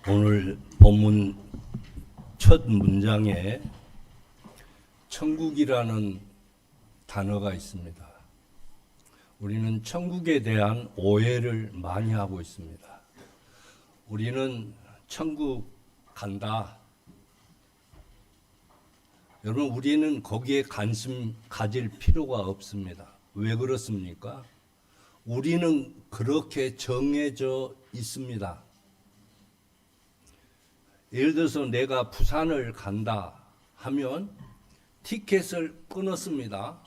오늘 본문 첫 문장에 천국이라는 단어가 있습니다. 우리는 천국에 대한 오해를 많이 하고 있습니다. 우리는 천국 간다. 여러분, 우리는 거기에 관심 가질 필요가 없습니다. 왜 그렇습니까? 우리는 그렇게 정해져 있습니다. 예를 들어서 내가 부산을 간다 하면 티켓을 끊었습니다.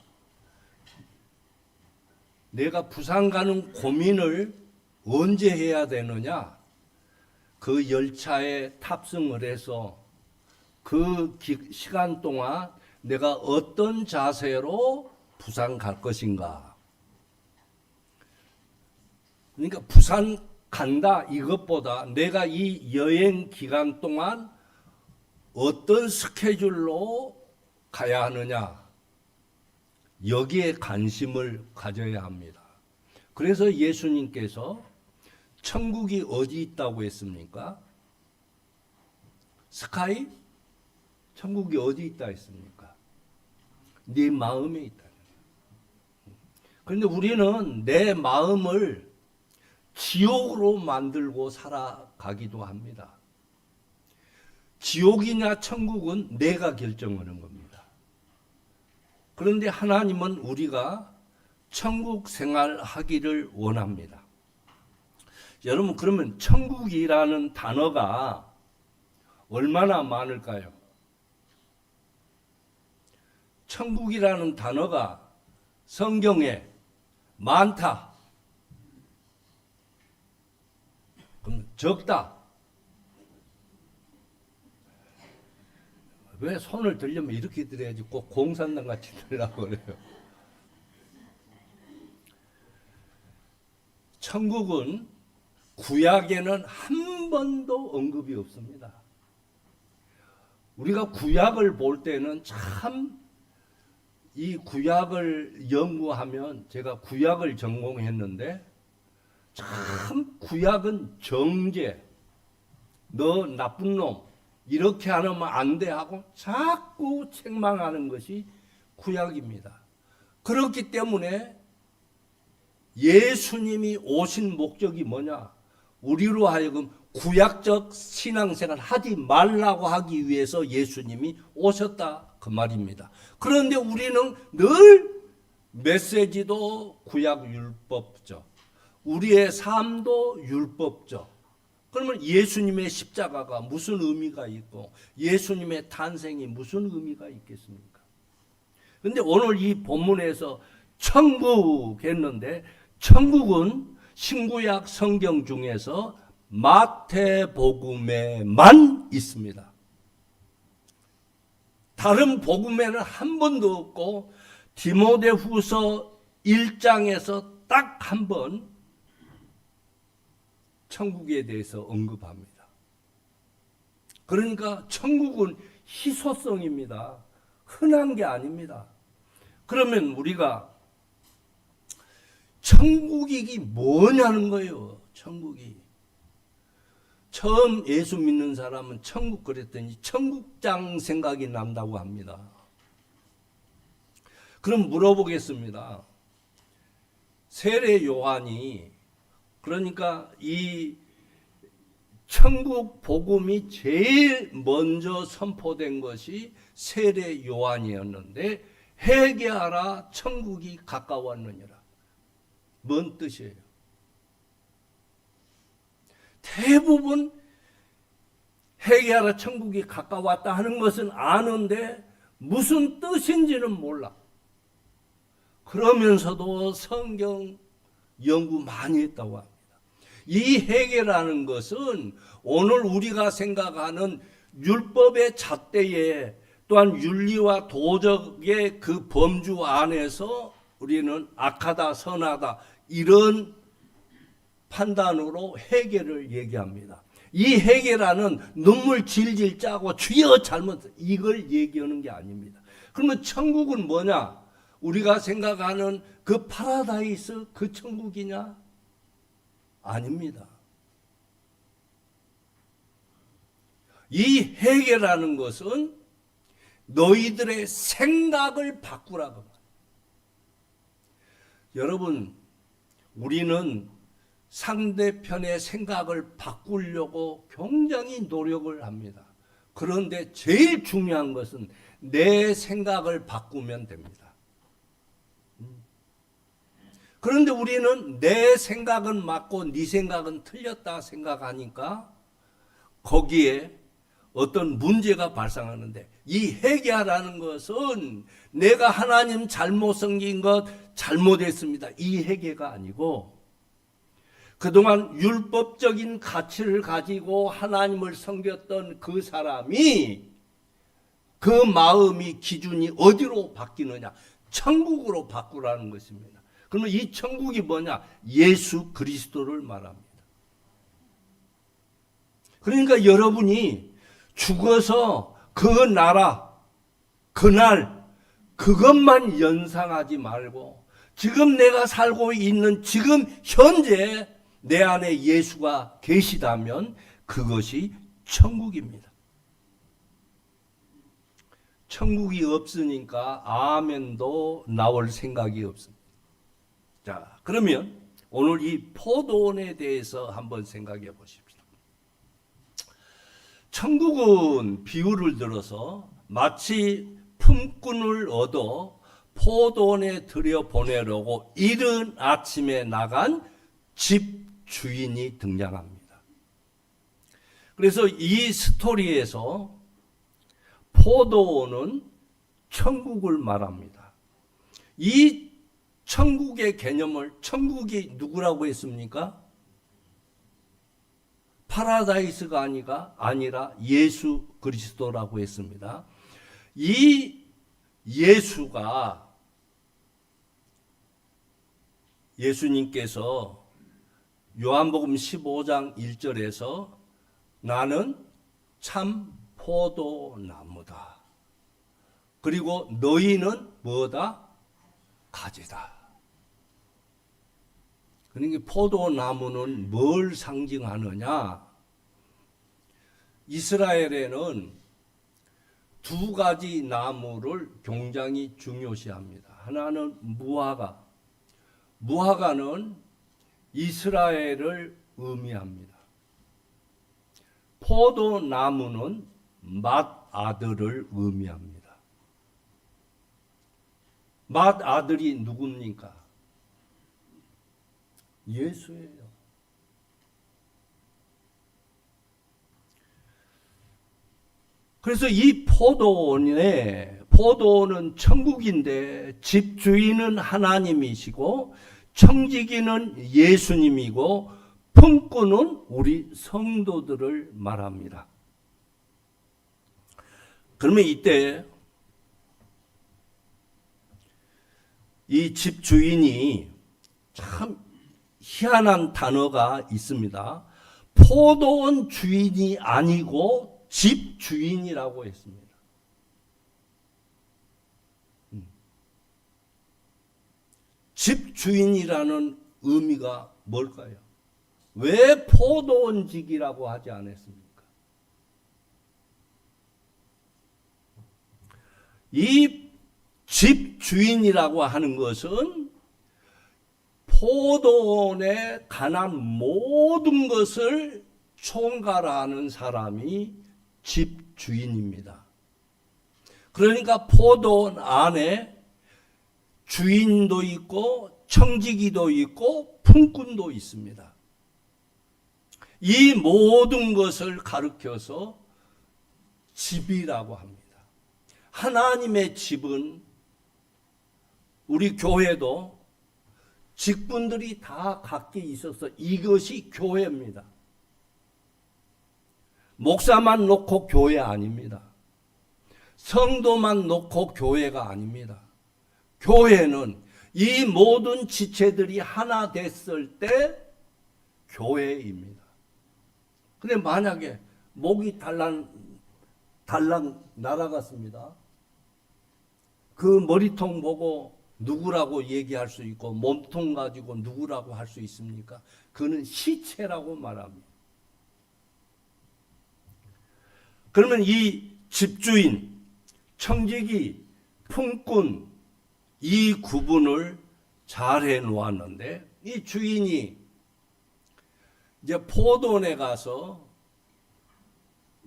내가 부산 가는 고민을 언제 해야 되느냐? 그 열차에 탑승을 해서 그 시간 동안 내가 어떤 자세로 부산 갈 것인가? 그러니까 부산 간다 이것보다 내가 이 여행 기간 동안 어떤 스케줄로 가야 하느냐, 여기에 관심을 가져야 합니다. 그래서 예수님께서 천국이 어디 있다고 했습니까? 스카이? 천국이 어디 있다 했습니까? 네 마음에 있다. 그런데 우리는 내 마음을 지옥으로 만들고 살아가기도 합니다. 지옥이냐 천국은 내가 결정하는 겁니다. 그런데 하나님은 우리가 천국 생활하기를 원합니다. 여러분, 그러면 천국이라는 단어가 얼마나 많을까요? 천국이라는 단어가 성경에 많다. 그럼 적다. 왜 손을 들려면 이렇게 들어야지 꼭 공산당 같이 들으라고 그래요. 천국은 구약에는 한 번도 언급이 없습니다. 우리가 구약을 볼 때는 참 이 구약을 연구하면, 제가 구약을 전공했는데 참 구약은 정죄, 너 나쁜 놈 이렇게 하면 안 돼 하고 자꾸 책망하는 것이 구약입니다. 그렇기 때문에 예수님이 오신 목적이 뭐냐? 우리로 하여금 구약적 신앙생활 하지 말라고 하기 위해서 예수님이 오셨다 그 말입니다. 그런데 우리는 늘 메시지도 구약 율법적, 우리의 삶도 율법적. 그러면 예수님의 십자가가 무슨 의미가 있고 예수님의 탄생이 무슨 의미가 있겠습니까? 그런데 오늘 이 본문에서 천국 했는데, 천국은 신구약 성경 중에서 마태복음에만 있습니다. 다른 복음에는 한 번도 없고 디모데후서 1장에서 딱 한 번 천국에 대해서 언급합니다. 그러니까 천국은 희소성입니다. 흔한 게 아닙니다. 그러면 우리가 천국이 뭐냐는 거예요. 천국이. 처음 예수 믿는 사람은 천국 그랬더니 천국장 생각이 난다고 합니다. 그럼 물어보겠습니다. 세례 요한이, 그러니까 이 천국 복음이 제일 먼저 선포된 것이 세례 요한이었는데, 회개하라 천국이 가까웠느니라. 뭔 뜻이에요? 대부분 회개하라 천국이 가까웠다 하는 것은 아는데 무슨 뜻인지는 몰라. 그러면서도 성경 연구 많이 했다고 합니다. 이 회개라는 것은 오늘 우리가 생각하는 율법의 잣대에, 또한 윤리와 도덕의 그 범주 안에서 우리는 악하다 선하다 이런 판단으로 회개를 얘기합니다. 이 회개라는 눈물 질질 짜고 주여 잘못, 이걸 얘기하는 게 아닙니다. 그러면 천국은 뭐냐? 우리가 생각하는 그 파라다이스, 그 천국이냐? 아닙니다. 이 회개라는 것은 너희들의 생각을 바꾸라고. 여러분, 우리는 상대편의 생각을 바꾸려고 굉장히 노력을 합니다. 그런데 제일 중요한 것은 내 생각을 바꾸면 됩니다. 그런데 우리는 내 생각은 맞고 네 생각은 틀렸다 생각하니까 거기에 어떤 문제가 발생하는데, 이 회개하라는 것은 내가 하나님 잘못 섬긴 것 잘못했습니다, 이 회개가 아니고, 그동안 율법적인 가치를 가지고 하나님을 섬겼던 그 사람이, 그 마음이 기준이 어디로 바뀌느냐? 천국으로 바꾸라는 것입니다. 그러면 이 천국이 뭐냐? 예수 그리스도를 말합니다. 그러니까 여러분이 죽어서 그 나라, 그날, 그것만 연상하지 말고 지금 내가 살고 있는 지금 현재 내 안에 예수가 계시다면 그것이 천국입니다. 천국이 없으니까 아멘도 나올 생각이 없습니다. 자, 그러면 오늘 이 포도원에 대해서 한번 생각해 보십시오. 천국은 비유를 들어서 마치 품꾼을 얻어 포도원에 들여보내려고 이른 아침에 나간 집 주인이 등장합니다. 그래서 이 스토리에서 포도원은 천국을 말합니다. 이 천국의 개념을, 천국이 누구라고 했습니까? 파라다이스가 아니라 예수 그리스도라고 했습니다. 이 예수가, 예수님께서 요한복음 15장 1절에서 나는 참 포도나무다. 그리고 너희는 뭐다? 가지다. 그러니까 포도나무는 뭘 상징하느냐? 이스라엘에는 두 가지 나무를 굉장히 중요시합니다. 하나는 무화과. 무화과는 이스라엘을 의미합니다. 포도나무는 맏아들을 의미합니다. 맏아들이 누굽니까? 예수예요. 그래서 이 포도원은 천국인데 집주인은 하나님이시고 청지기는 예수님이고 품꾼은 우리 성도들을 말합니다. 그러면 이때 이 집주인이 참 희한한 단어가 있습니다. 포도원 주인이 아니고 집주인이라고 했습니다. 집주인이라는 의미가 뭘까요? 왜 포도원직이라고 하지 않았습니까? 이 집주인이라고 하는 것은 포도원에 관한 모든 것을 총괄하는 사람이 집주인입니다. 그러니까 포도원 안에 주인도 있고 청지기도 있고 품꾼도 있습니다. 이 모든 것을 가르쳐서 집이라고 합니다. 하나님의 집은, 우리 교회도 직분들이 다 각기 있어서 이것이 교회입니다. 목사만 놓고 교회 아닙니다. 성도만 놓고 교회가 아닙니다. 교회는 이 모든 지체들이 하나 됐을 때 교회입니다. 근데 만약에 목이 달랑 날아갔습니다. 그 머리통 보고 누구라고 얘기할 수 있고 몸통 가지고 누구라고 할 수 있습니까? 그는 시체라고 말합니다. 그러면 이 집주인, 청지기, 품꾼 이 구분을 잘 해놓았는데 이 주인이 이제 포도원에 가서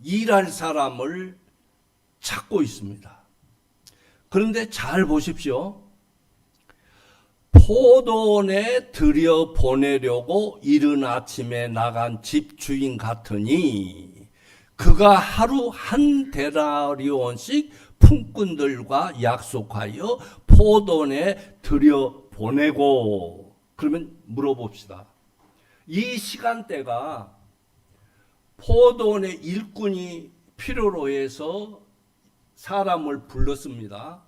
일할 사람을 찾고 있습니다. 그런데 잘 보십시오. 포도원에 들여보내려고 이른 아침에 나간 집주인 같으니 그가 하루 한 데나리온씩 품꾼들과 약속하여 포도원에 들여보내고. 그러면 물어봅시다. 이 시간대가 포도원의 일꾼이 필요로 해서 사람을 불렀습니다.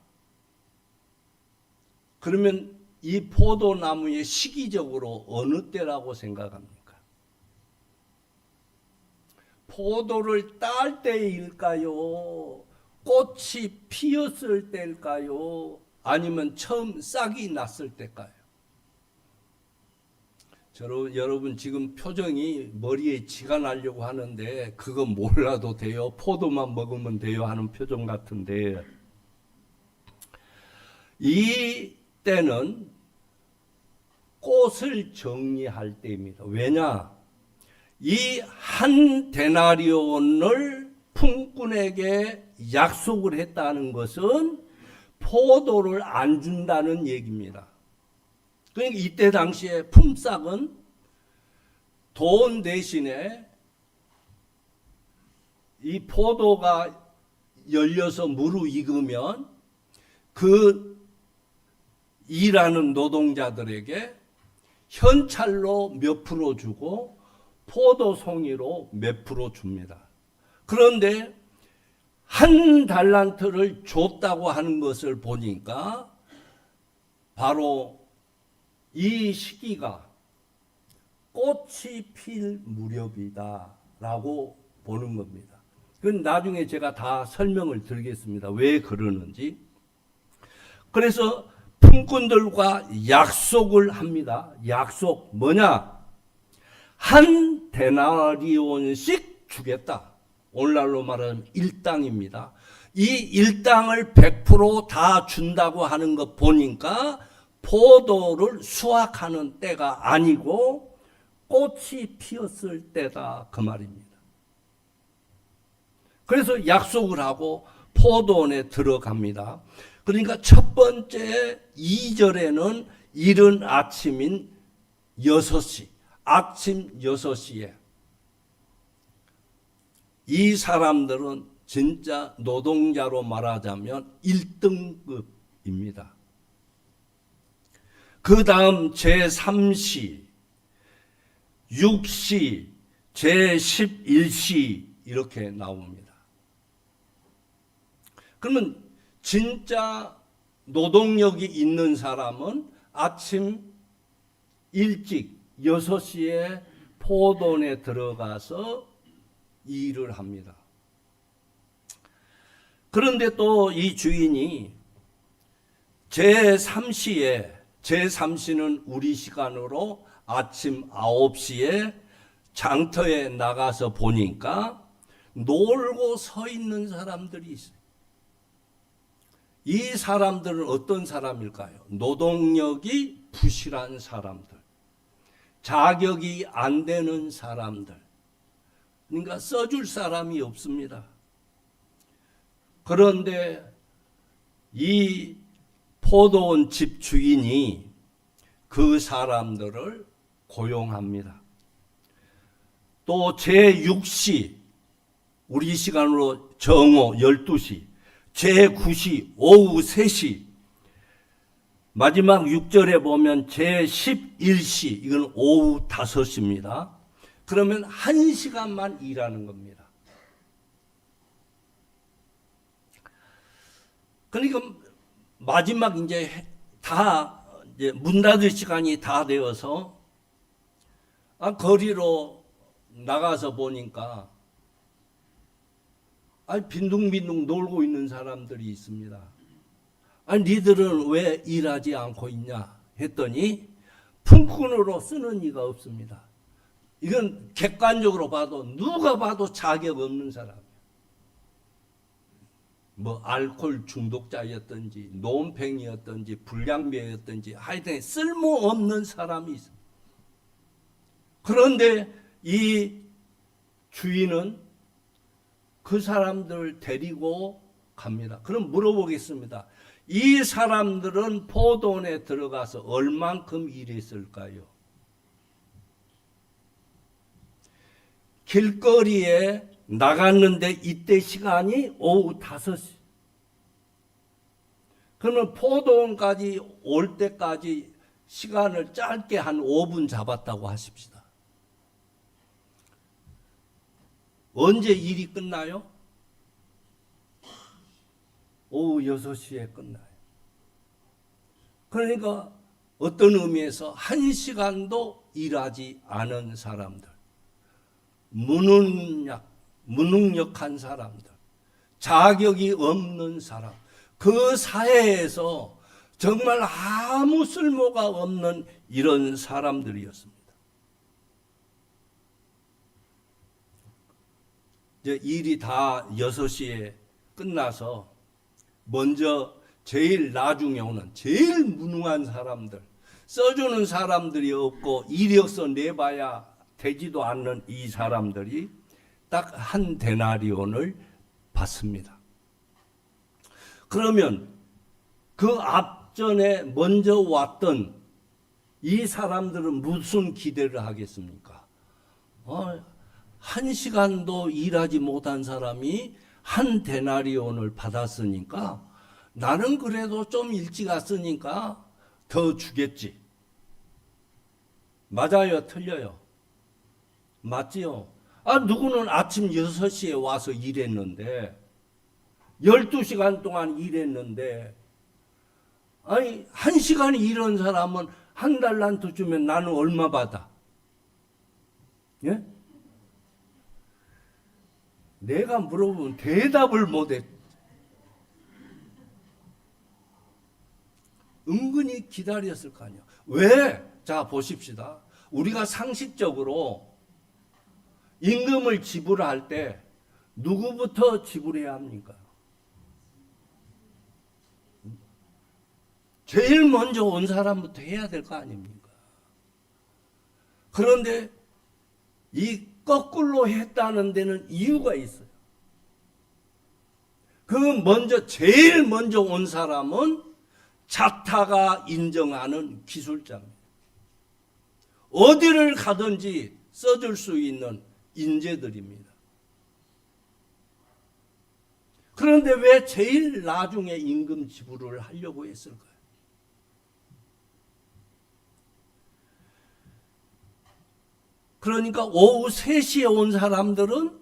그러면 이 포도나무의 시기적으로 어느 때라고 생각합니까? 포도를 딸 때일까요? 꽃이 피었을 때일까요? 아니면 처음 싹이 났을 때일까요? 여러분 지금 표정이 머리에 지가 나려고 하는데 그거 몰라도 돼요. 포도만 먹으면 돼요 하는 표정 같은데 이 때는 꽃을 정리할 때입니다. 왜냐? 이 한 데나리온을 품꾼에게 약속을 했다는 것은 포도를 안 준다는 얘기입니다. 그러니까 이때 당시에 품삯은 돈 대신에 이 포도가 열려서 무르익으면 그 일하는 노동자들에게 현찰로 몇 프로 주고 포도 송이로 몇 프로 줍니다. 그런데 한 달란트를 줬다고 하는 것을 보니까 바로 이 시기가 꽃이 필 무렵이다라고 보는 겁니다. 그건 나중에 제가 다 설명을 드리겠습니다. 왜 그러는지. 그래서 품꾼들과 약속을 합니다. 약속 뭐냐? 한 데나리온씩 주겠다. 오늘날로 말하면 일당입니다. 이 일당을 100% 다 준다고 하는 것 보니까 포도를 수확하는 때가 아니고 꽃이 피었을 때다 그 말입니다. 그래서 약속을 하고 포도원에 들어갑니다. 그러니까 첫 번째 2절에는 이른 아침인 6시, 아침 6시에 이 사람들은 진짜 노동자로 말하자면 1등급입니다. 그 다음 제3시, 6시, 제11시 이렇게 나옵니다. 그러면 진짜 노동력이 있는 사람은 아침 일찍 6시에 포도원에 들어가서 일을 합니다. 그런데 또 이 주인이 제3시는 우리 시간으로 아침 9시에 장터에 나가서 보니까 놀고 서 있는 사람들이 있어요. 이 사람들은 어떤 사람일까요? 노동력이 부실한 사람들, 자격이 안 되는 사람들, 그러니까 써줄 사람이 없습니다. 그런데 이 포도원 집 주인이 그 사람들을 고용합니다. 또 제6시, 우리 시간으로 정오 12시, 제9시 오후 3시, 마지막 6절에 보면 제11시, 이건 오후 5시입니다. 그러면 1시간만 일하는 겁니다. 그러니까 마지막 이제 문 닫을 시간이 다 되어서 거리로 나가서 보니까 빈둥빈둥 놀고 있는 사람들이 있습니다. 니들은 왜 일하지 않고 있냐 했더니 품꾼으로 쓰는 이가 없습니다. 이건 객관적으로 봐도 누가 봐도 자격 없는 사람이에요. 뭐 알코올 중독자였든지 노원팽이였든지 불량배였든지 하여튼 쓸모없는 사람이 있어. 그런데 이 주인은 그 사람들을 데리고 갑니다. 그럼 물어보겠습니다. 이 사람들은 포도원에 들어가서 얼만큼 일했을까요? 길거리에 나갔는데 이때 시간이 오후 5시. 그러면 포도원까지 올 때까지 시간을 짧게 한 5분 잡았다고 하십시다. 언제 일이 끝나요? 오후 6시에 끝나요. 그러니까 어떤 의미에서 1시간도 일하지 않은 사람들, 무능력한 사람들, 자격이 없는 사람, 그 사회에서 정말 아무 쓸모가 없는 이런 사람들이었습니다. 이제 일이 다 6시에 끝나서 먼저 제일 나중에 오는 제일 무능한 사람들, 써주는 사람들이 없고 이력서 내봐야 되지도 않는 이 사람들이 딱 한 데나리온을 받습니다. 그러면 그 앞전에 먼저 왔던 이 사람들은 무슨 기대를 하겠습니까? 1시간도 일하지 못한 사람이 한 데나리온을 받았으니까 나는 그래도 좀 일찍 왔으니까 더 주겠지. 맞아요? 틀려요? 맞지요? 누구는 아침 6시에 와서 일했는데 12시간 동안 일했는데 1시간 일한 사람은 한 달란트 주면 나는 얼마 받아? 예? 내가 물어보면 대답을 못해. 은근히 기다렸을 거 아니야. 왜? 자, 보십시다. 우리가 상식적으로 임금을 지불할 때 누구부터 지불해야 합니까? 제일 먼저 온 사람부터 해야 될 거 아닙니까? 그런데 이 거꾸로 했다는 데는 이유가 있어요. 제일 먼저 온 사람은 자타가 인정하는 기술자입니다. 어디를 가든지 써줄 수 있는 인재들입니다. 그런데 왜 제일 나중에 임금 지불을 하려고 했을까요? 그러니까 오후 3시에 온 사람들은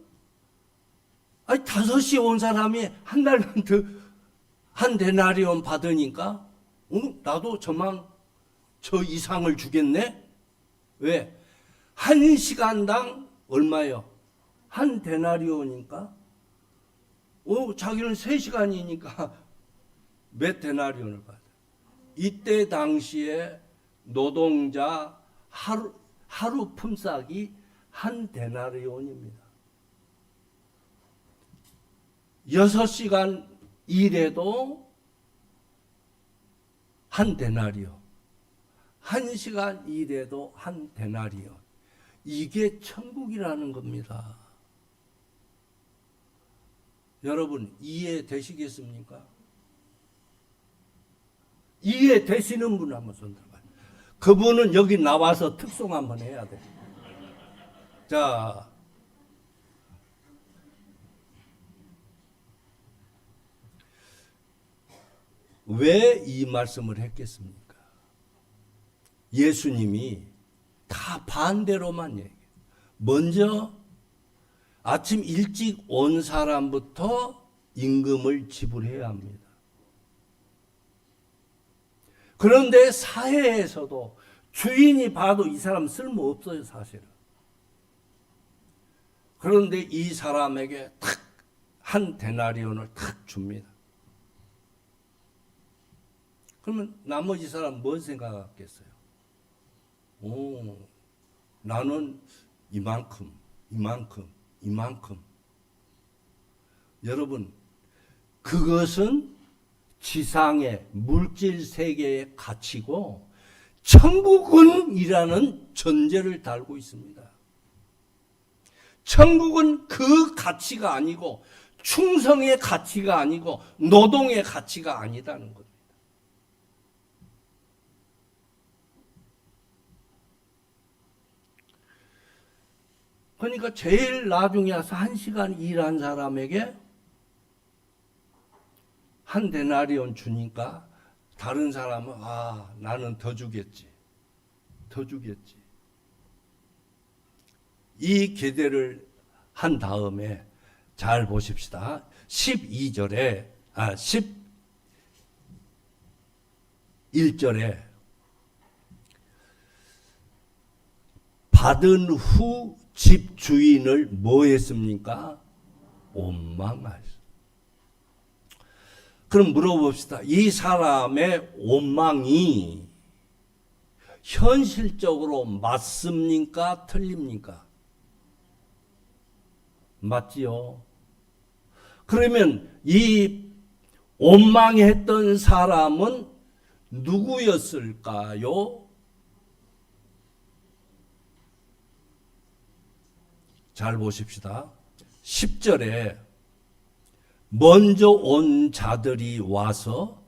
5시에 온 사람이 한 달란트 한 데나리온 받으니까 나도 저 이상을 주겠네? 왜? 1시간당 얼마요? 한 데나리온이니까 자기는 3시간이니까 몇 데나리온을 받아요. 이때 당시에 노동자 하루 품삯이 한 데나리온입니다. 6시간 일해도 한 데나리온, 1시간 일해도 한 데나리온. 이게 천국이라는 겁니다. 여러분 이해되시겠습니까? 이해되시는 분 한번 손 들어봐요. 그분은 여기 나와서 특송 한번 해야 돼. 자, 왜 이 말씀을 했겠습니까? 예수님이 다 반대로만 얘기해요. 먼저 아침 일찍 온 사람부터 임금을 지불해야 합니다. 그런데 사회에서도 주인이 봐도 이 사람 쓸모없어요, 사실은. 그런데 이 사람에게 탁 한 데나리온을 탁 줍니다. 그러면 나머지 사람 뭔 생각하겠어요? 나는 이만큼. 여러분, 그것은 지상의 물질 세계의 가치고 천국은 이라는 전제를 달고 있습니다. 천국은 그 가치가 아니고 충성의 가치가 아니고 노동의 가치가 아니다는 겁니다. 그러니까 제일 나중에 와서 1시간 일한 사람에게 한 데나리온 주니까 다른 사람은 나는 더 주겠지. 더 주겠지. 이 계대를 한 다음에 잘 보십시다. 11절에 받은 후 집주인을 뭐 했습니까? 원망하였습니다. 그럼 물어봅시다. 이 사람의 원망이 현실적으로 맞습니까? 틀립니까? 맞지요? 그러면 이 원망했던 사람은 누구였을까요? 잘 보십시다. 10절에 먼저 온 자들이 와서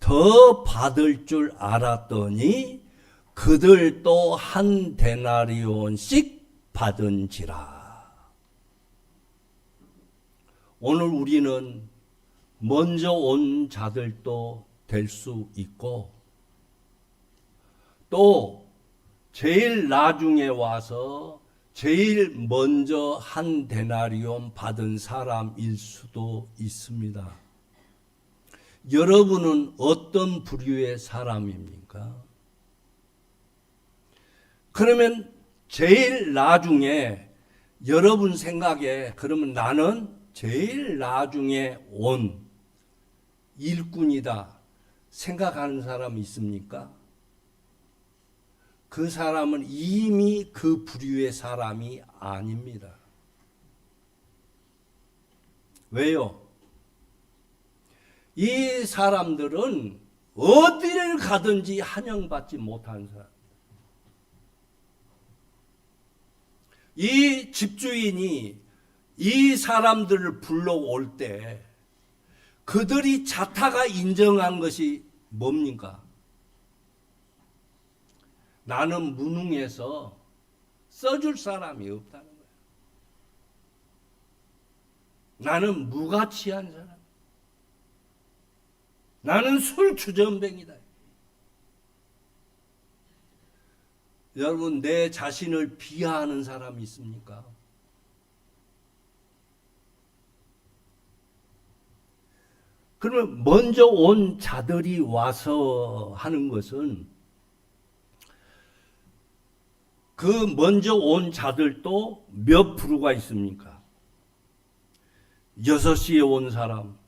더 받을 줄 알았더니 그들도 한 데나리온씩 받은지라. 오늘 우리는 먼저 온 자들도 될 수 있고 또 제일 나중에 와서 제일 먼저 한 데나리온 받은 사람일 수도 있습니다. 여러분은 어떤 부류의 사람입니까? 그러면 제일 나중에 여러분 생각에 그러면 나는 제일 나중에 온 일꾼이다 생각하는 사람 있습니까? 그 사람은 이미 그 부류의 사람이 아닙니다. 왜요? 이 사람들은 어디를 가든지 환영받지 못한 사람. 이 집주인이 이 사람들을 불러올 때 그들이 자타가 인정한 것이 뭡니까? 나는 무능해서 써줄 사람이 없다는 거예요. 나는 무가치한 사람. 나는 술주전뱅이다. 여러분, 내 자신을 비하하는 사람이 있습니까? 그러면 먼저 온 자들이 와서 하는 것은 그 먼저 온 자들도 몇 부류가 있습니까? 6시에 온 사람,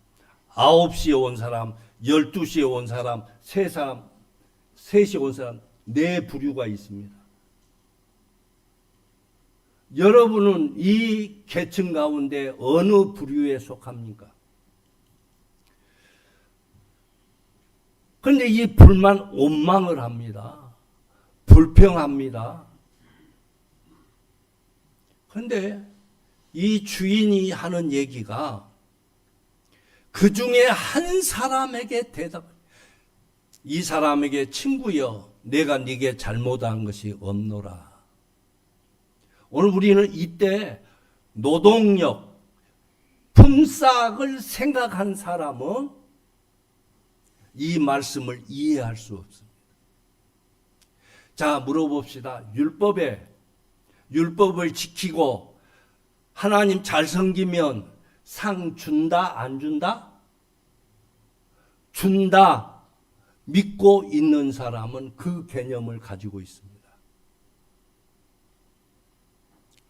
9시에 온 사람, 12시에 온 사람, 3시에 온 사람, 4부류가 있습니다. 여러분은 이 계층 가운데 어느 부류에 속합니까? 그런데 이 불만 원망을 합니다. 불평합니다. 그런데 이 주인이 하는 얘기가 그 중에 한 사람에게 이 사람에게 친구여 내가 네게 잘못한 것이 없노라. 오늘 우리는 이때 노동력, 품삯을 생각한 사람은 이 말씀을 이해할 수 없습니다. 자, 물어봅시다. 율법을 지키고 하나님 잘 섬기면 상 준다, 안 준다? 준다. 믿고 있는 사람은 그 개념을 가지고 있습니다.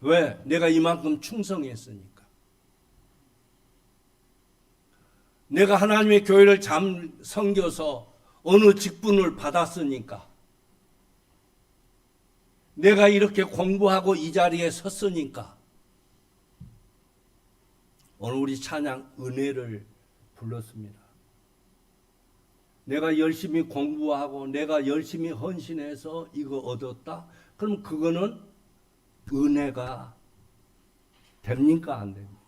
왜? 내가 이만큼 충성했으니까. 내가 하나님의 교회를 잘 섬겨서 어느 직분을 받았으니까. 내가 이렇게 공부하고 이 자리에 섰으니까. 오늘 우리 찬양 은혜를 불렀습니다. 내가 열심히 공부하고 내가 열심히 헌신해서 이거 얻었다? 그럼 그거는 은혜가 됩니까? 안 됩니까?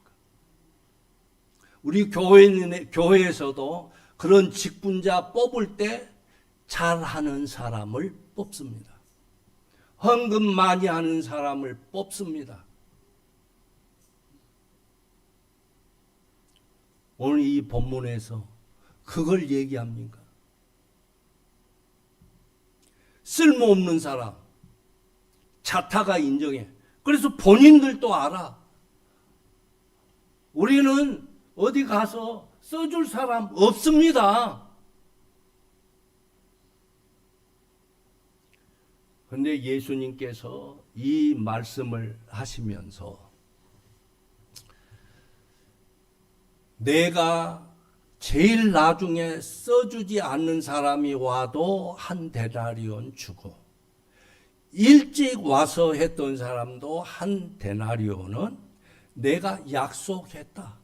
우리 교회에서도 그런 직분자 뽑을 때 잘하는 사람을 뽑습니다. 헌금 많이 하는 사람을 뽑습니다. 오늘 이 본문에서 그걸 얘기합니까? 쓸모없는 사람, 자타가 인정해. 그래서 본인들도 알아. 우리는 어디 가서 써줄 사람 없습니다. 그런데 예수님께서 이 말씀을 하시면서 내가 제일 나중에 써주지 않는 사람이 와도 한 데나리온 주고 일찍 와서 했던 사람도 한 데나리온은 내가 약속했다.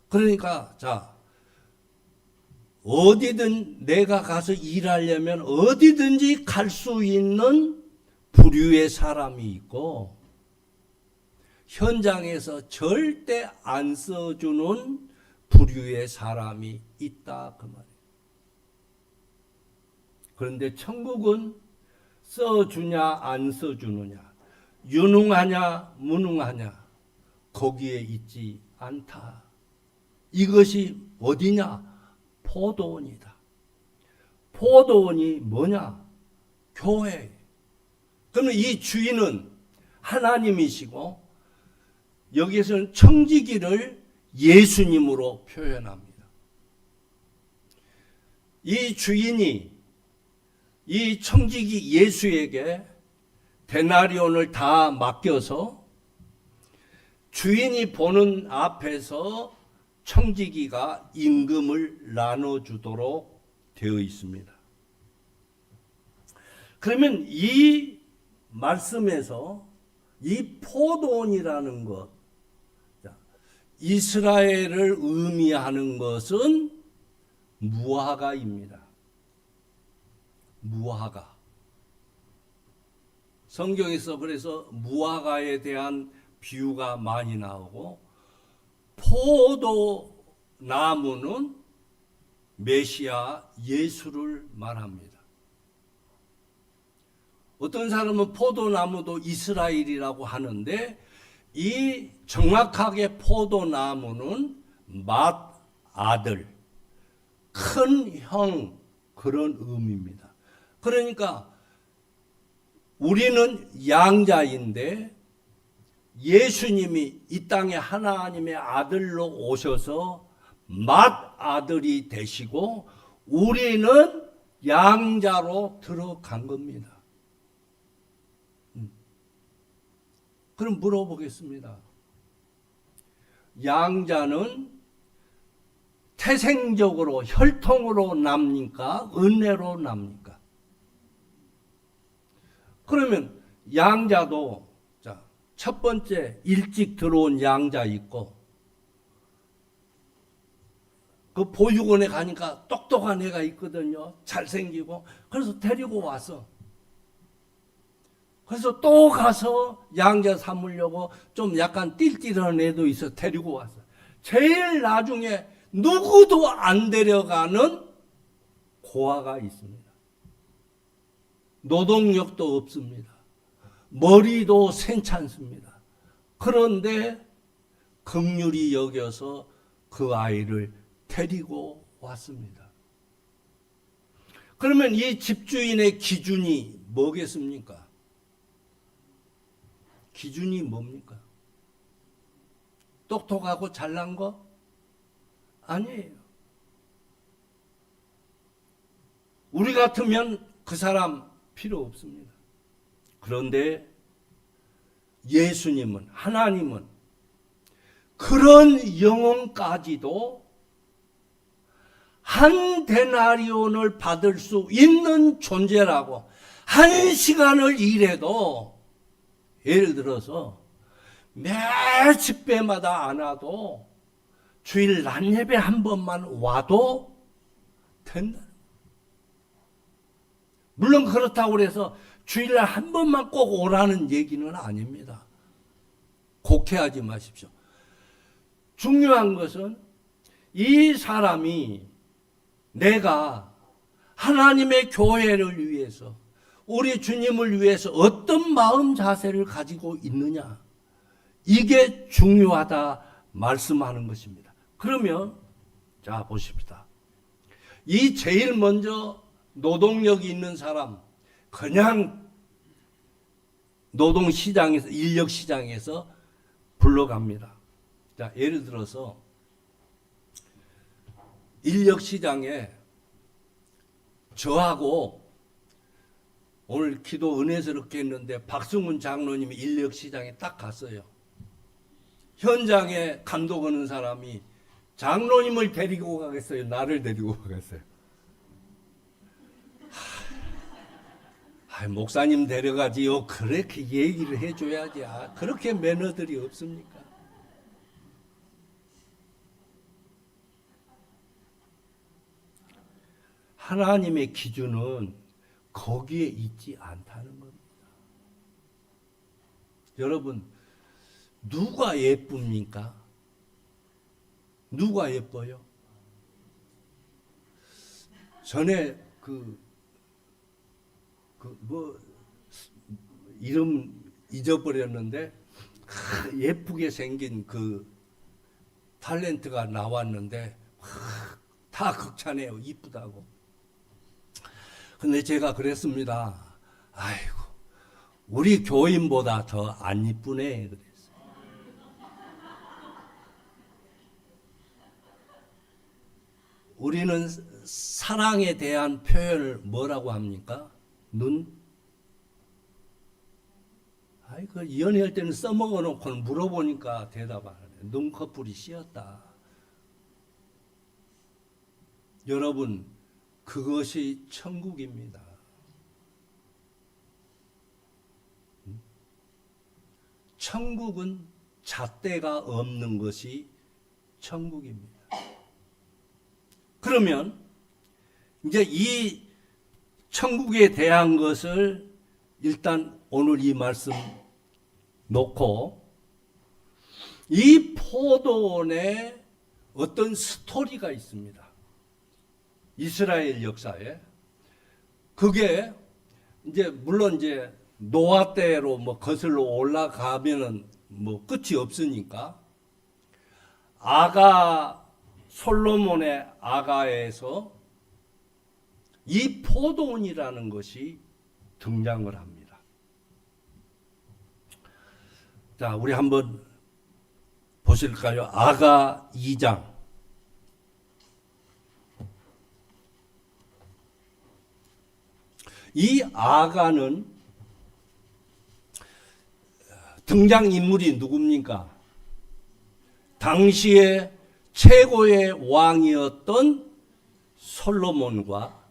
그러니까 자, 어디든 내가 가서 일하려면 어디든지 갈 수 있는 부류의 사람이 있고 현장에서 절대 안 써주는 부류의 사람이 있다 그 말이에요. 그런데 천국은 써주냐 안 써주느냐, 유능하냐 무능하냐 거기에 있지 않다. 이것이 어디냐? 포도원이다. 포도원이 뭐냐? 교회. 그러면 이 주인은 하나님이시고 여기에서는 청지기를 예수님으로 표현합니다. 이 주인이 이 청지기 예수에게 데나리온을 다 맡겨서 주인이 보는 앞에서 청지기가 임금을 나눠주도록 되어 있습니다. 그러면 이 말씀에서 이 포도원이라는 것, 이스라엘을 의미하는 것은 무화과입니다. 무화과. 성경에서 그래서 무화과에 대한 비유가 많이 나오고 포도나무는 메시아 예수를 말합니다. 어떤 사람은 포도나무도 이스라엘이라고 하는데 이 정확하게 포도나무는 맏아들, 큰 형 그런 의미입니다. 그러니까 우리는 양자인데 예수님이 이 땅에 하나님의 아들로 오셔서 맏아들이 되시고 우리는 양자로 들어간 겁니다. 그럼 물어보겠습니다. 양자는 태생적으로 혈통으로 납니까? 은혜로 납니까? 그러면 양자도 첫 번째 일찍 들어온 양자 있고 그 보육원에 가니까 똑똑한 애가 있거든요. 잘생기고. 그래서 데리고 와서 그래서 또 가서 양자 삼으려고 좀 약간 띨띨한 애도 있어 데리고 왔어. 제일 나중에 누구도 안 데려가는 고아가 있습니다. 노동력도 없습니다. 머리도 괜찮습니다. 그런데 긍휼히 여겨서 그 아이를 데리고 왔습니다. 그러면 이 집주인의 기준이 뭐겠습니까? 기준이 뭡니까? 똑똑하고 잘난 거? 아니에요. 우리 같으면 그 사람 필요 없습니다. 그런데 예수님은, 하나님은 그런 영혼까지도 한 데나리온을 받을 수 있는 존재라고, 한 시간을 일해도 예를 들어서 매 집회마다 안 와도 주일 낮 예배 한 번만 와도 된다. 물론 그렇다고 해서 주일날 한 번만 꼭 오라는 얘기는 아닙니다. 곡해하지 마십시오. 중요한 것은 이 사람이 내가 하나님의 교회를 위해서 우리 주님을 위해서 어떤 마음 자세를 가지고 있느냐, 이게 중요하다 말씀하는 것입니다. 그러면 자 보십시다. 이 제일 먼저 노동력이 있는 사람, 그냥 노동시장에서, 인력시장에서 불러갑니다. 자, 예를 들어서 인력시장에 저하고 오늘 기도 은혜스럽게 했는데 박승훈 장로님이 인력시장에 딱 갔어요. 현장에 감독하는 사람이 장로님을 데리고 가겠어요? 나를 데리고 가겠어요? 목사님 데려가지요. 그렇게 얘기를 해줘야지. 그렇게 매너들이 없습니까? 하나님의 기준은 거기에 있지 않다는 겁니다. 여러분, 누가 예쁩니까? 누가 예뻐요? 전에 이름 잊어버렸는데 예쁘게 생긴 그 탤런트가 나왔는데 다 극찬해요. 이쁘다고. 근데 제가 그랬습니다. 아이고, 우리 교인보다 더 안 이쁘네 그랬어요. 우리는 사랑에 대한 표현을 뭐라고 합니까? 눈? 그 연애할 때는 써먹어 놓고 물어보니까 대답 안 해요. 눈꺼풀이 씌었다. 여러분, 그것이 천국입니다. 천국은 잣대가 없는 것이 천국입니다. 그러면 이제 이 천국에 대한 것을 일단 오늘 이 말씀 놓고 이 포도원에 어떤 스토리가 있습니다. 이스라엘 역사에. 그게 이제 물론 이제 노아 때로 뭐 거슬러 올라가면은 뭐 끝이 없으니까 솔로몬의 아가에서 이 포도원이라는 것이 등장을 합니다. 자, 우리 한번 보실까요? 아가 2장. 이 아가는 등장인물이 누굽니까? 당시에 최고의 왕이었던 솔로몬과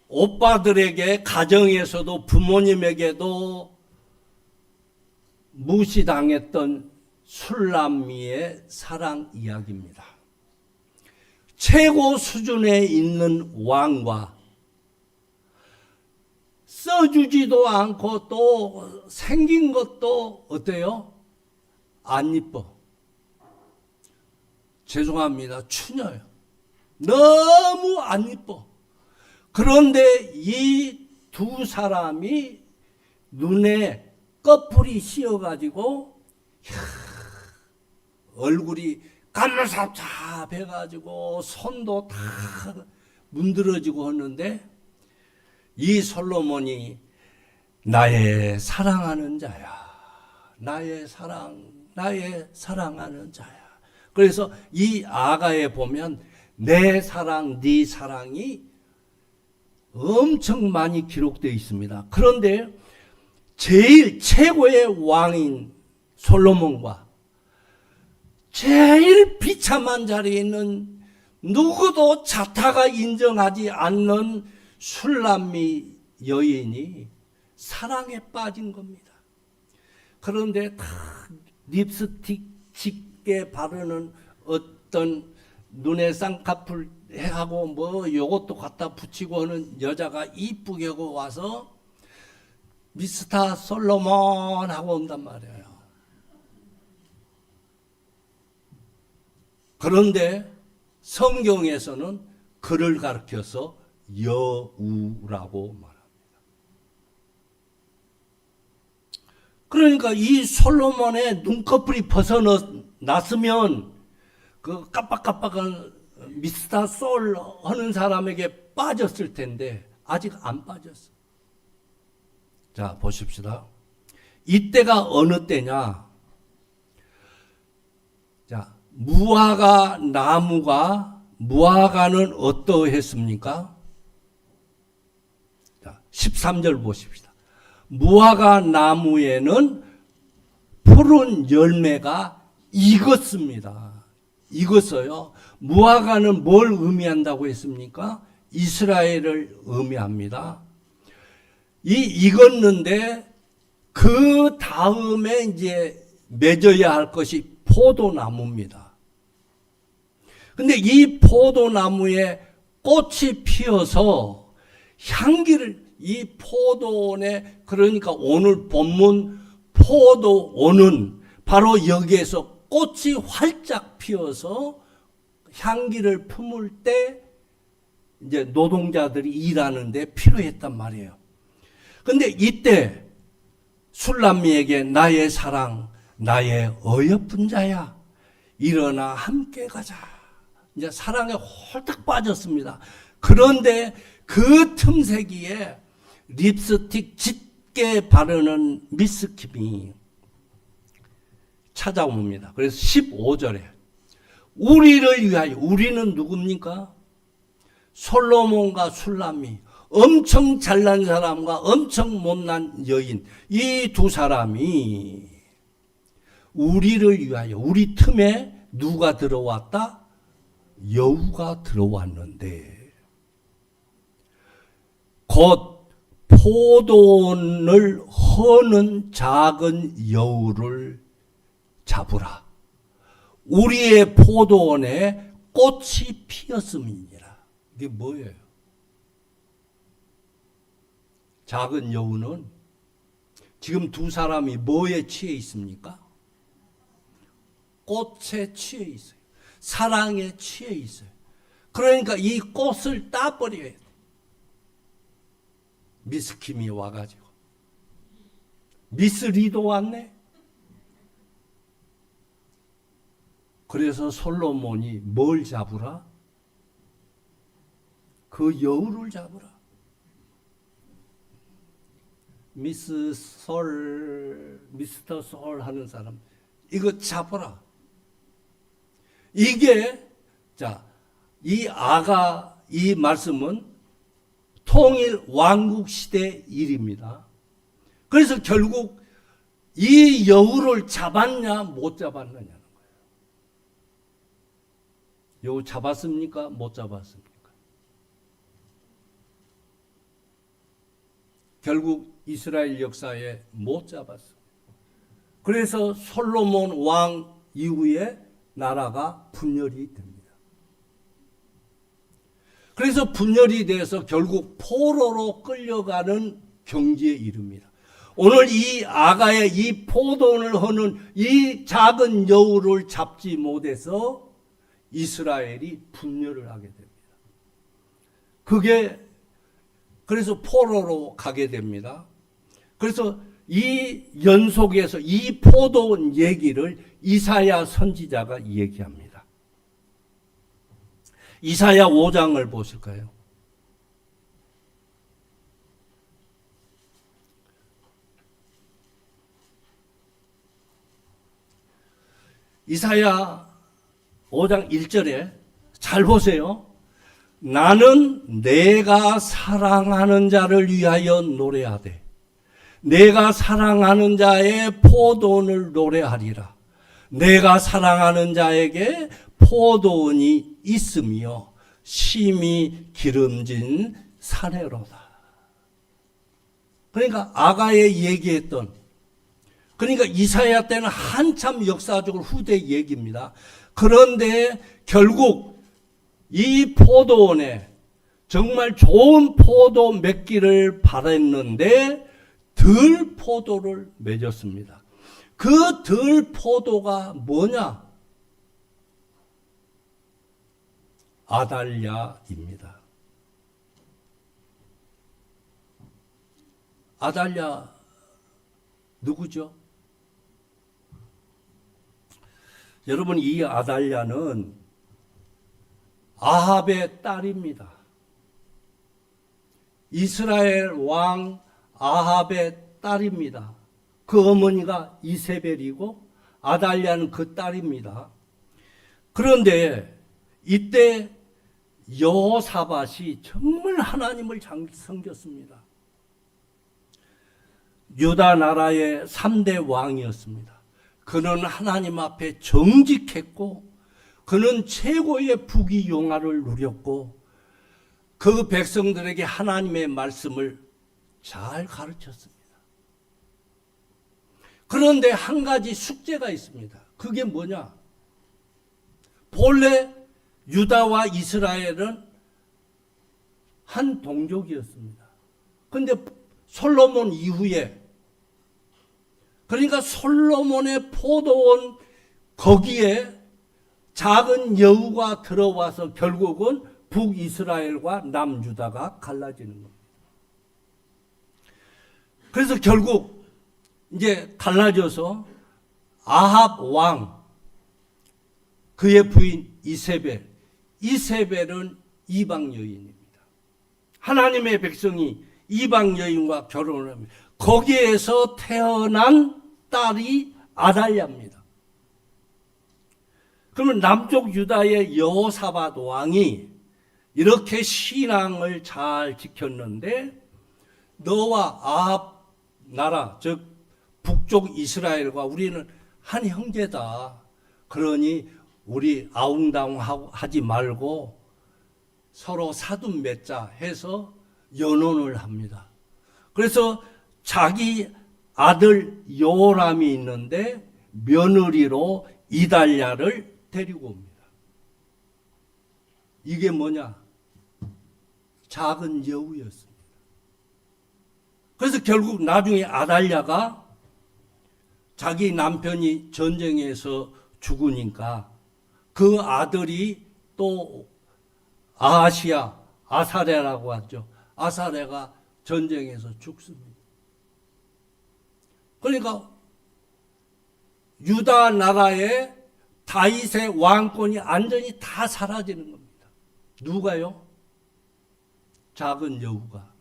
오빠들에게 가정에서도 부모님에게도 무시당했던 술람미의 사랑 이야기입니다. 최고 수준에 있는 왕과 써주지도 않고 또 생긴 것도 어때요? 안 이뻐. 죄송합니다. 추녀요. 너무 안 이뻐. 그런데 이 두 사람이 눈에 꺼풀이 씌어가지고 얼굴이 까무잡잡해가지고 손도 다 문드러지고 하는데 이 솔로몬이 나의 사랑하는 자야. 나의 사랑하는 자야. 그래서 이 아가에 보면 내 사랑, 네 사랑이 엄청 많이 기록되어 있습니다. 그런데 제일 최고의 왕인 솔로몬과 제일 비참한 자리에 있는 누구도 자타가 인정하지 않는 술람미 여인이 사랑에 빠진 겁니다. 그런데 다 립스틱 짙게 바르는 어떤 눈에 쌍꺼풀 하고 뭐 요것도 갖다 붙이고 하는 여자가 이쁘게 하고 와서 미스터 솔로몬 하고 온단 말이에요. 그런데 성경에서는 그를 가르쳐서 여우라고 말합니다. 그러니까 이 솔로몬의 눈꺼풀이 벗어났으면 그 깜빡깜빡한 미스터 솔 하는 사람에게 빠졌을 텐데 아직 안 빠졌어. 자, 보십시다. 이때가 어느 때냐? 자, 무화과는 어떠했습니까? 자, 13절 보십시다. 무화과 나무에는 푸른 열매가 익었습니다. 익었어요. 무화과는 뭘 의미한다고 했습니까? 이스라엘을 의미합니다. 익었는데 그 다음에 이제 맺어야 할 것이 포도나무입니다. 근데 이 포도나무에 꽃이 피어서 향기를 이 포도원에 그러니까 오늘 본문 포도원은 바로 여기에서 꽃이 활짝 피어서 향기를 품을 때 이제 노동자들이 일하는데 필요했단 말이에요. 근데 이때 술람미에게 나의 사랑, 나의 어여쁜 자야, 일어나 함께 가자. 이제 사랑에 홀딱 빠졌습니다. 그런데 그 틈새기에 립스틱 짙게 바르는 미스킴이 찾아옵니다. 그래서 15절에 우리를 위하여, 우리는 누굽니까? 솔로몬과 술람미, 엄청 잘난 사람과 엄청 못난 여인, 이 두 사람이 우리를 위하여, 우리 틈에 누가 들어왔다? 여우가 들어왔는데 곧 포도원을 허는 작은 여우를 잡으라. 우리의 포도원에 꽃이 피었음이니라. 이게 뭐예요? 작은 여우는 지금 두 사람이 뭐에 취해 있습니까? 꽃에 취해 있어요. 사랑에 취해 있어요. 그러니까 이 꽃을 따버려야 돼. 미스 킴이 와가지고. 미스 리도 왔네. 그래서 솔로몬이 뭘 잡으라? 그 여우를 잡으라. 미스터 솔 하는 사람, 이거 잡아라. 이게, 자, 이 말씀은 통일 왕국 시대 일입니다. 그래서 결국 이 여우를 잡았냐, 못 잡았느냐는 거예요. 여우 잡았습니까? 못 잡았습니까? 결국 이스라엘 역사에 못 잡았습니다. 그래서 솔로몬 왕 이후에 나라가 분열이 됩니다. 그래서 분열이 돼서 결국 포로로 끌려가는 경지에 이릅니다. 오늘 이 아가의 이 포도원을 허는 이 작은 여우를 잡지 못해서 이스라엘이 분열을 하게 됩니다. 그래서 포로로 가게 됩니다. 그래서 이 연속에서 이 포도원 얘기를 이사야 선지자가 얘기합니다. 이사야 5장을 보실까요? 이사야 5장 1절에 잘 보세요. 나는 내가 사랑하는 자를 위하여 노래하되 내가 사랑하는 자의 포도원을 노래하리라. 내가 사랑하는 자에게 포도원이 있으며 심히 기름진 사내로다. 그러니까 아가에 얘기했던 그러니까 이사야 때는 한참 역사적으로 후대 얘기입니다. 그런데 결국 이 포도원에 정말 좋은 포도 맺기를 바랬는데 들 포도를 맺었습니다. 그 들 포도가 뭐냐? 아달랴입니다. 아달랴 누구죠? 여러분, 이 아달랴는 아합의 딸입니다. 이스라엘 왕 아합의 딸입니다. 그 어머니가 이세벨이고 아달랴는 그 딸입니다. 그런데 이때 여호사밧이 정말 하나님을 잘 섬겼습니다. 유다 나라의 3대 왕이었습니다. 그는 하나님 앞에 정직했고 그는 최고의 부귀영화를 누렸고 그 백성들에게 하나님의 말씀을 잘 가르쳤습니다. 그런데 한 가지 숙제가 있습니다. 그게 뭐냐? 본래 유다와 이스라엘은 한 동족이었습니다. 그런데 솔로몬 이후에, 그러니까 솔로몬의 포도원 거기에 작은 여우가 들어와서 결국은 북이스라엘과 남유다가 갈라지는 겁니다. 그래서 결국 이제 갈라져서 아합 왕, 그의 부인 이세벨은 이방 여인입니다. 하나님의 백성이 이방 여인과 결혼을 합니다. 거기에서 태어난 딸이 아달랴입니다. 그러면 남쪽 유다의 여호사밧 왕이 이렇게 신앙을 잘 지켰는데 너와 아합 나라, 즉 북쪽 이스라엘과 우리는 한 형제다. 그러니 우리 아웅다웅하지 말고 서로 사돈 맺자 해서 연혼을 합니다. 그래서 자기 아들 요람이 있는데 며느리로 이달랴를 데리고 옵니다. 이게 뭐냐? 작은 여우였습니다. 그래서 결국 나중에 아달랴가 자기 남편이 전쟁에서 죽으니까 그 아들이 또 아사랴라고 하죠. 아사랴가 전쟁에서 죽습니다. 그러니까 유다 나라의 다윗의 왕권이 완전히 다 사라지는 겁니다. 누가요? 작은 여우가.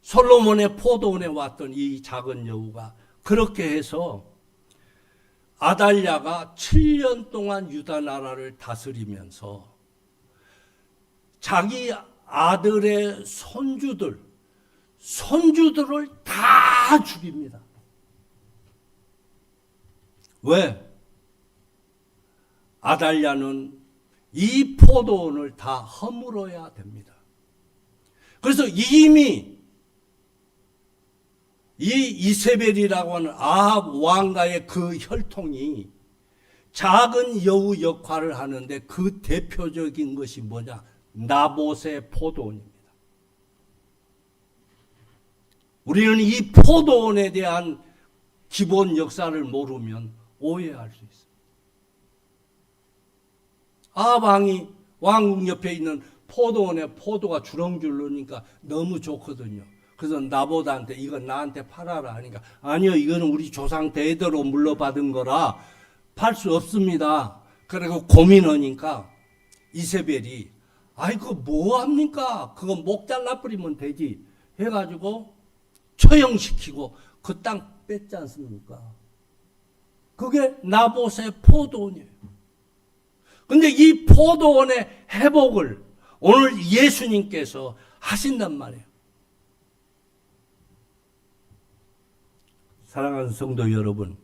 솔로몬의 포도원에 왔던 이 작은 여우가 그렇게 해서 아달랴가 7년 동안 유다 나라를 다스리면서 자기 아들의 손주들을 다 죽입니다. 왜? 아달랴는 이 포도원을 다 허물어야 됩니다. 그래서 이미 이 이세벨이라고 하는 아합 왕가의 그 혈통이 작은 여우 역할을 하는데 그 대표적인 것이 뭐냐? 나봇의 포도원입니다. 우리는 이 포도원에 대한 기본 역사를 모르면 오해할 수 있습니다. 아합 왕이 왕궁 옆에 있는 포도원에 포도가 주렁주렁 흐르니까 너무 좋거든요. 그래서 나봇한테 이거 나한테 팔아라 하니까 아니요, 이거는 우리 조상 대대로 물려받은 거라 팔 수 없습니다. 그리고 고민하니까 이세벨이 아이고 뭐합니까? 그거 목 잘라버리면 되지 해가지고 처형시키고 그 땅 뺐지 않습니까? 그게 나봇의 포도원이에요. 근데 이 포도원의 회복을 오늘 예수님께서 하신단 말이에요. 사랑하는 성도 여러분,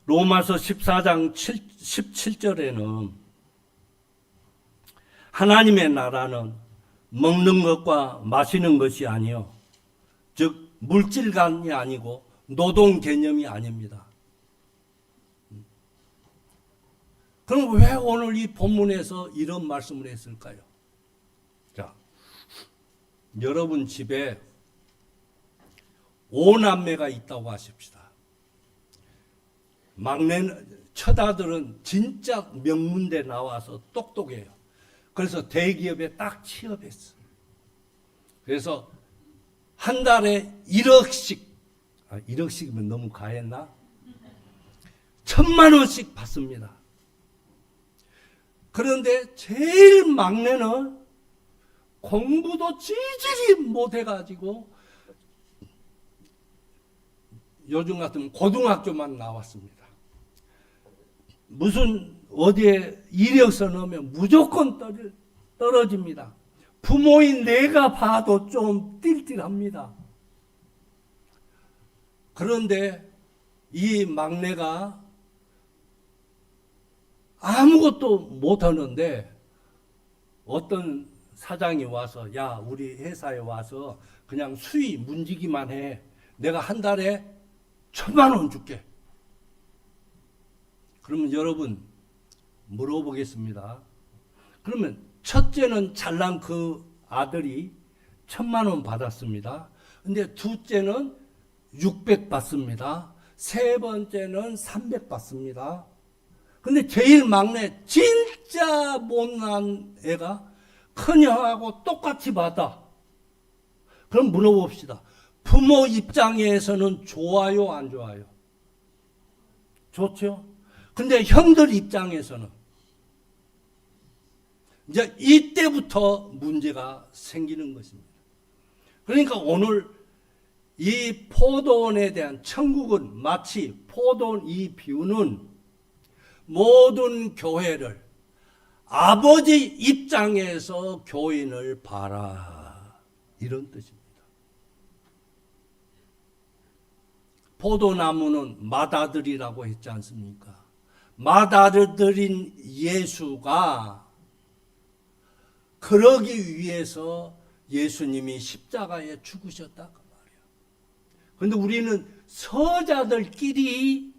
로마서 14장 17절에는 하나님의 나라는 먹는 것과 마시는 것이 아니요 즉 물질관이 아니고 노동 개념이 아닙니다. 그럼 왜 오늘 이 본문에서 이런 말씀을 했을까요? 자, 여러분 집에 5남매가 있다고 하십시다. 처자들은 진짜 명문대 나와서 똑똑해요. 그래서 대기업에 딱 취업했어. 그래서 한 달에 1억씩, 1억씩이면 너무 과했나? 1,000만 원씩 받습니다. 그런데 제일 막내는 공부도 지질이 못해가지고 요즘 같으면 고등학교만 나왔습니다. 무슨 어디에 이력서 넣으면 무조건 떨어집니다. 부모인 내가 봐도 좀 띨띨합니다. 그런데 이 막내가 아무것도 못하는데 어떤 사장이 와서 야, 우리 회사에 와서 그냥 수의 문지기만 해. 내가 한 달에 1,000만 원 줄게. 그러면 여러분 물어보겠습니다. 그러면 첫째는 잘난 그 아들이 1,000만 원 받았습니다. 근데 둘째는 600 받습니다. 세 번째는 300 받습니다. 근데 제일 막내 진짜 못난 애가 큰형하고 똑같이 받아. 그럼 물어봅시다. 부모 입장에서는 좋아요, 안 좋아요? 좋죠? 근데 형들 입장에서는 이제 이때부터 문제가 생기는 것입니다. 그러니까 오늘 이 포도원에 대한 천국은 마치 포도원 이 비유는 모든 교회를 아버지 입장에서 교인을 봐라, 이런 뜻입니다. 포도나무는 맏아들이라고 했지 않습니까? 맏아들인 예수가 그러기 위해서 예수님이 십자가에 죽으셨다 그 말이에요. 그런데 우리는 서자들끼리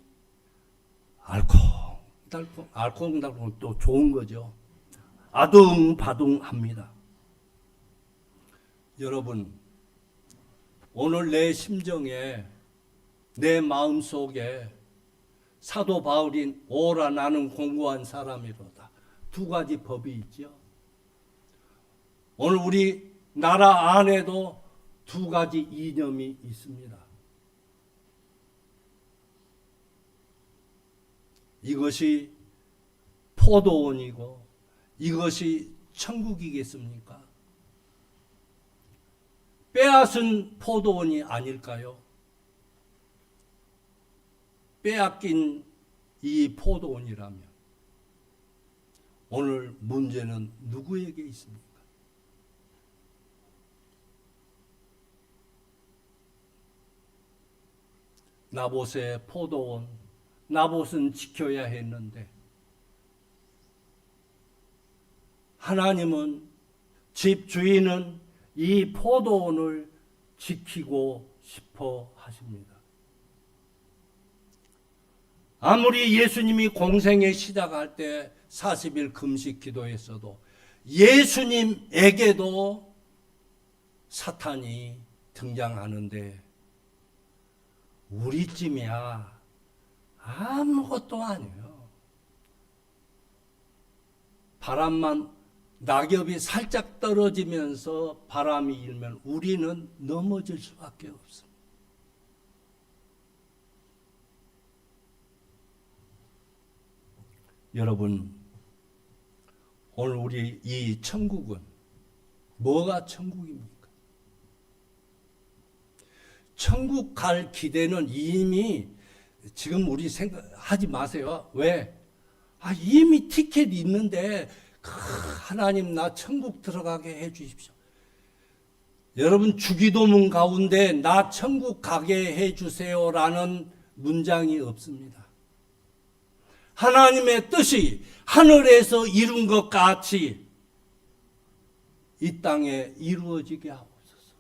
알콩달콩 또 좋은 거죠. 아둥바둥합니다. 여러분, 오늘 내 심정에 내 마음속에 사도 바울인 오라 나는 공고한 사람이로다. 두 가지 법이 있죠. 오늘 우리 나라 안에도 두 가지 이념이 있습니다. 이것이 포도원이고 이것이 천국이겠습니까? 빼앗은 포도원이 아닐까요? 빼앗긴 이 포도원이라면 오늘 문제는 누구에게 있습니까? 나봇의 포도원, 나봇은 지켜야 했는데 하나님은, 집주인은 이 포도원을 지키고 싶어 하십니다. 아무리 예수님이 공생에 시작할 때 40일 금식 기도했어도 예수님에게도 사탄이 등장하는데 우리쯤이야 아무것도 아니에요. 바람만, 낙엽이 살짝 떨어지면서 바람이 일면 우리는 넘어질 수밖에 없습니다. 여러분, 오늘 우리 이 천국은 뭐가 천국입니까? 천국 갈 기대는 이미 지금 우리 생각하지 마세요. 왜? 이미 티켓 있는데 하나님 나 천국 들어가게 해 주십시오. 여러분 주기도문 가운데 나 천국 가게 해 주세요라는 문장이 없습니다. 하나님의 뜻이 하늘에서 이룬 것 같이 이 땅에 이루어지게 하옵소서.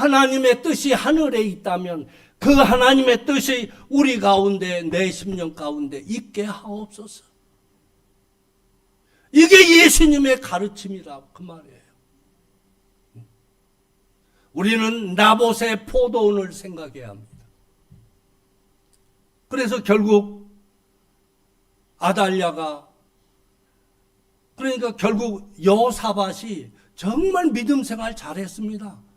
하나님의 뜻이 하늘에 있다면 그 하나님의 뜻이 우리 가운데, 내 심령 가운데 있게 하옵소서. 이게 예수님의 가르침이라고 그 말이에요. 우리는 나봇의 포도원을 생각해야 합니다. 그래서 결국 아달랴가, 그러니까 결국 여호사밧이 정말 믿음 생활 잘했습니다.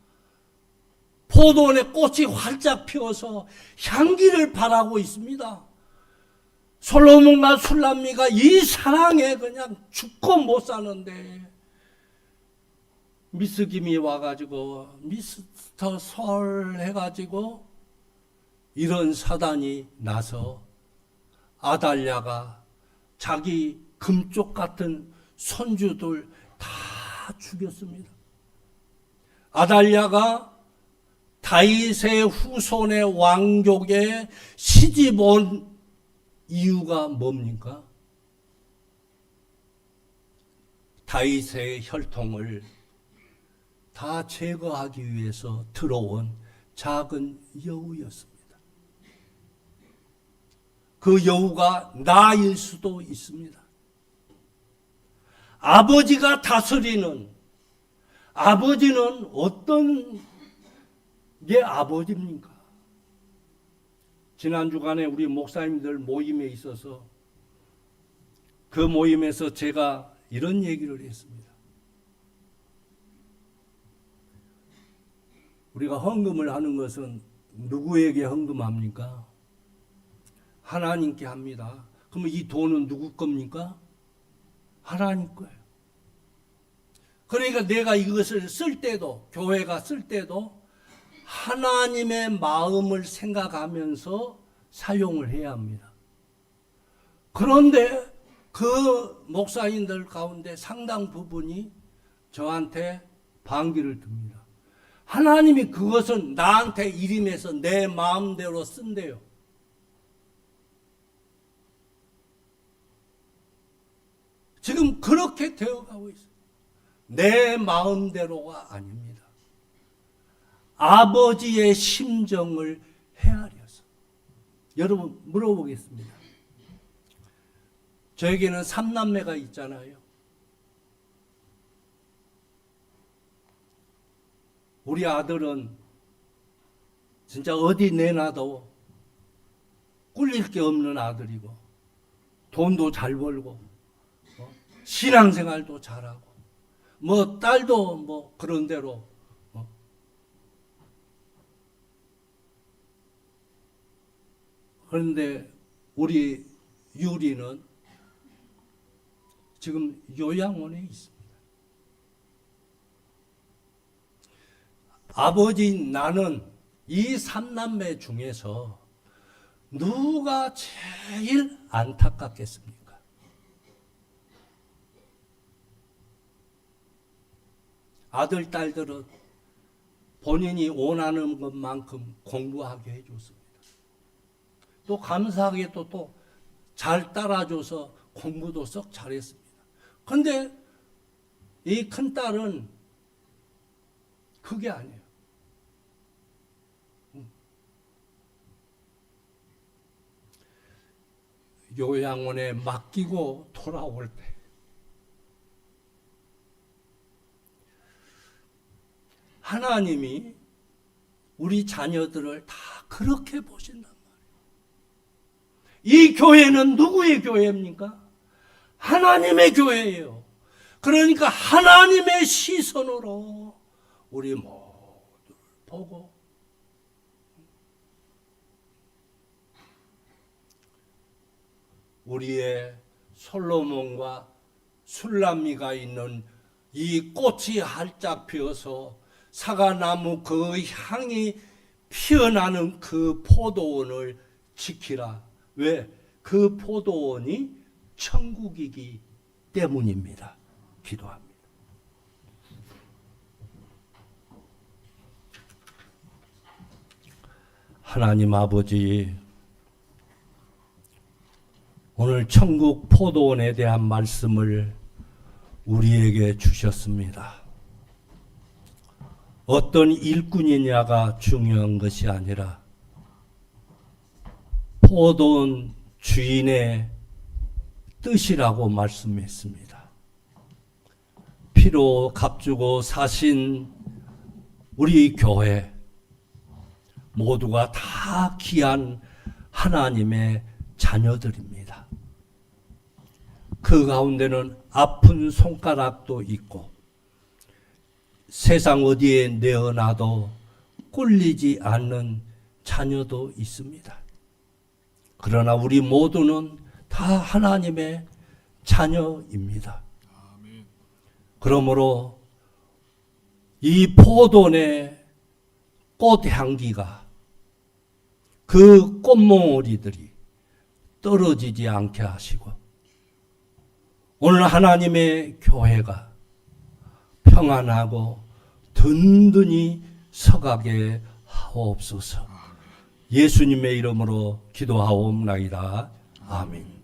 포도원에 꽃이 활짝 피어서 향기를 발하고 있습니다. 솔로몬과 술람미가 이 사랑에 그냥 죽고 못 사는데 미스 김이 와가지고 미스터 설 해가지고 이런 사단이 나서 아달랴가 자기 금쪽 같은 손주들 다 죽였습니다. 아달랴가 다윗의 후손의 왕족에 시집 온 이유가 뭡니까? 다윗의 혈통을 다 제거하기 위해서 들어온 작은 여우였습니다. 그 여우가 나일 수도 있습니다. 아버지가 다스리는, 아버지는 어떤 게 아버지입니까? 지난 주간에 우리 목사님들 모임에 있어서 그 모임에서 제가 이런 얘기를 했습니다. 우리가 헌금을 하는 것은 누구에게 헌금합니까? 하나님께 합니다. 그러면 이 돈은 누구 겁니까? 하나님 거예요. 그러니까 내가 이것을 쓸 때도, 교회가 쓸 때도 하나님의 마음을 생각하면서 사용을 해야 합니다. 그런데 그 목사님들 가운데 상당 부분이 저한테 반기를 듭니다. 하나님이 그것은 나한테 일임해서 내 마음대로 쓴대요. 지금 그렇게 되어가고 있어요. 내 마음대로가 아닙니다. 아버지의 심정을 헤아려서. 여러분 물어보겠습니다. 저에게는 3남매가 있잖아요. 우리 아들은 진짜 어디 내놔도 꿀릴 게 없는 아들이고 돈도 잘 벌고 신앙생활도 잘하고 뭐 딸도 뭐 그런 대로 그런데 우리 유리는 지금 요양원에 있습니다. 아버지 나는 이 3남매 중에서 누가 제일 안타깝겠습니까? 아들, 딸들은 본인이 원하는 것만큼 공부하게 해줬습니다. 또 감사하게 또 잘 따라줘서 공부도 썩 잘했습니다. 그런데 이 큰딸은 그게 아니에요. 요양원에 맡기고 돌아올 때 하나님이 우리 자녀들을 다 그렇게 보신단 말이에요. 이 교회는 누구의 교회입니까? 하나님의 교회예요. 그러니까 하나님의 시선으로 우리 모두를 보고 우리의 솔로몬과 술람미가 있는 이 꽃이 활짝 피어서 사과나무 그 향이 피어나는 그 포도원을 지키라. 왜? 그 포도원이 천국이기 때문입니다. 기도합니다. 하나님 아버지, 오늘 천국 포도원에 대한 말씀을 우리에게 주셨습니다. 어떤 일꾼이냐가 중요한 것이 아니라 포도원 주인의 뜻이라고 말씀했습니다. 피로 값주고 사신 우리 교회 모두가 다 귀한 하나님의 자녀들입니다. 그 가운데는 아픈 손가락도 있고 세상 어디에 내어놔도 꿀리지 않는 자녀도 있습니다. 그러나 우리 모두는 다 하나님의 자녀입니다. 그러므로 이 포도원의 꽃향기가 그 꽃몽오리들이 떨어지지 않게 하시고 오늘 하나님의 교회가 평안하고 든든히 서가게 하옵소서. 예수님의 이름으로 기도하옵나이다. 아멘.